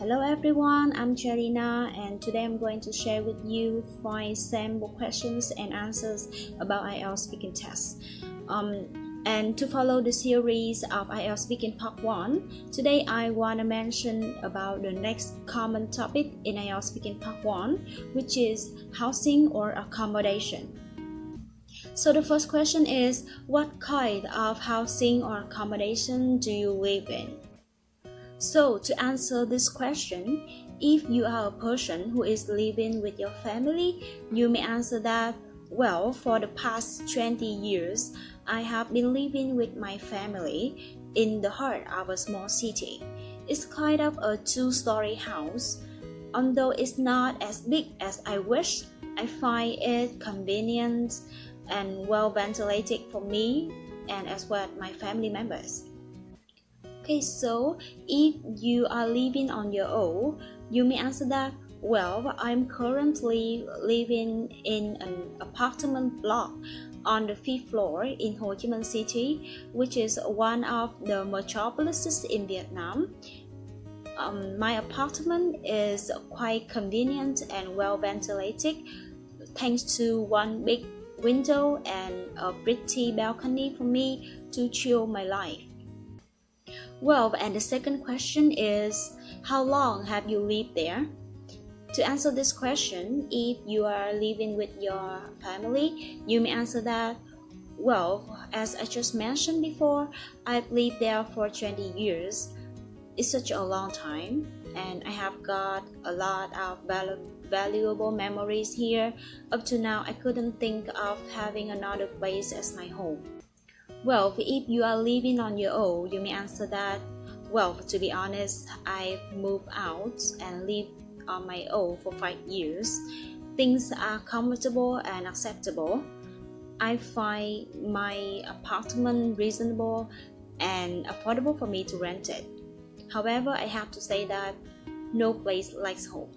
Hello everyone, I'm Jelina and today I'm going to share with you 5 sample questions and answers about IELTS speaking test. And to follow the series of IELTS speaking part 1, today I want to mention about the next common topic in IELTS speaking part 1, which is housing or accommodation. So the first question is, what kind of housing or accommodation do you live in? So to answer this question, if you are a person who is living with your family, you may answer that, well, for the past 20 years, I have been living with my family in the heart of a small city. It's kind of a 2-story house. Although it's not as big as I wish, I find it convenient and well ventilated for me and as well as my family members. Okay, so if you are living on your own, you may answer that, well, I'm currently living in an apartment block on the 5th floor in Ho Chi Minh City, which is one of the metropolises in Vietnam. My apartment is quite convenient and well ventilated thanks to one big window and a pretty balcony for me to chill my life. Well, and the second question is, how long have you lived there? To answer this question, if you are living with your family, you may answer that, well, as I just mentioned before, I've lived there for 20 years. It's such a long time, and I have got a lot of valuable memories here. Up to now, I couldn't think of having another place as my home. Well, if you are living on your own, you may answer that, well, to be honest, I've moved out and lived on my own for 5 years. Things are comfortable and acceptable. I find my apartment reasonable and affordable for me to rent it. However, I have to say that no place likes home.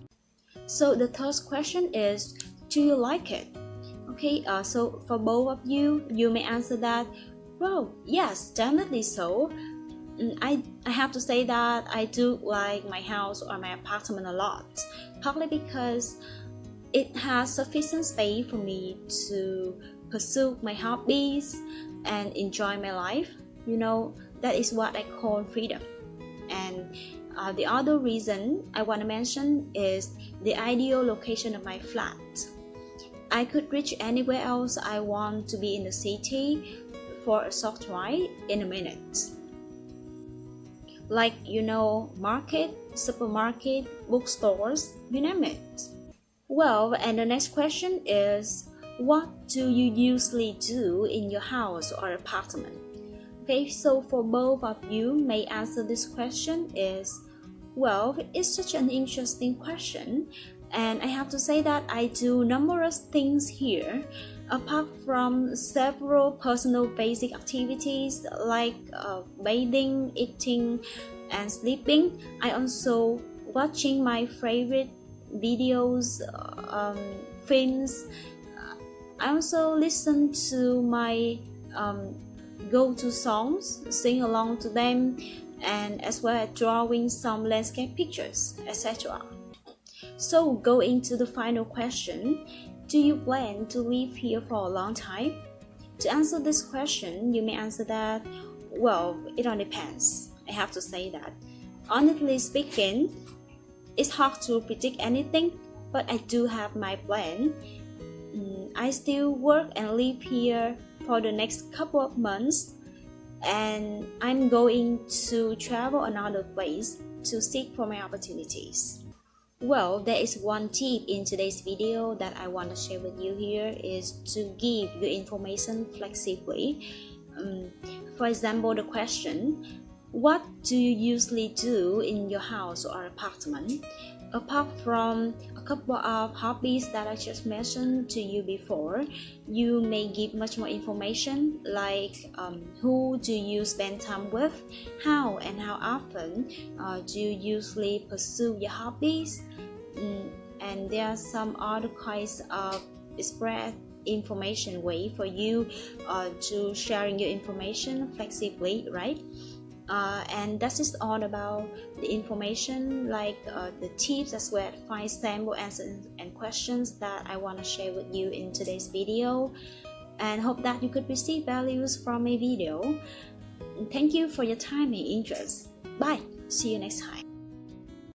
So the third question is, do you like it? Okay, so for both of you, you may answer that, well, yes, definitely so. I have to say that I do like my house or my apartment a lot, partly because it has sufficient space for me to pursue my hobbies and enjoy my life. You know, that is what I call freedom. And the other reason I want to mention is the ideal location of my flat. I could reach anywhere else I want to be in the city for a short ride in a minute. Like, you know, market, supermarket, bookstores, you name it. Well, and the next question is, what do you usually do in your house or apartment? Okay, so for both of you may answer this question is, well, it's such an interesting question, and I have to say that I do numerous things here. Apart from several personal basic activities like bathing, eating, and sleeping, I also watching my favorite videos, films. I also listen to my go-to songs, sing along to them, and as well as drawing some landscape pictures, etc. So going to the final question, do you plan to live here for a long time? To answer this question, you may answer that, well, it all depends. I have to say that. Honestly speaking, it's hard to predict anything, but I do have my plan. I still work and live here for the next couple of months, and I'm going to travel another place to seek for my opportunities. Well, there is one tip in today's video that I want to share with you here is to give your information flexibly. For example, the question, what do you usually do in your house or apartment? Apart from a couple of hobbies that I just mentioned to you before, you may give much more information like who do you spend time with, how and how often do you usually pursue your hobbies, and there are some other kinds of spread information way for you to sharing your information flexibly, right? And that is all about the information, like the tips as well, 5 sample answers and questions that I want to share with you in today's video, and hope that you could receive values from my video. Thank you for your time and interest. Bye. See you next time.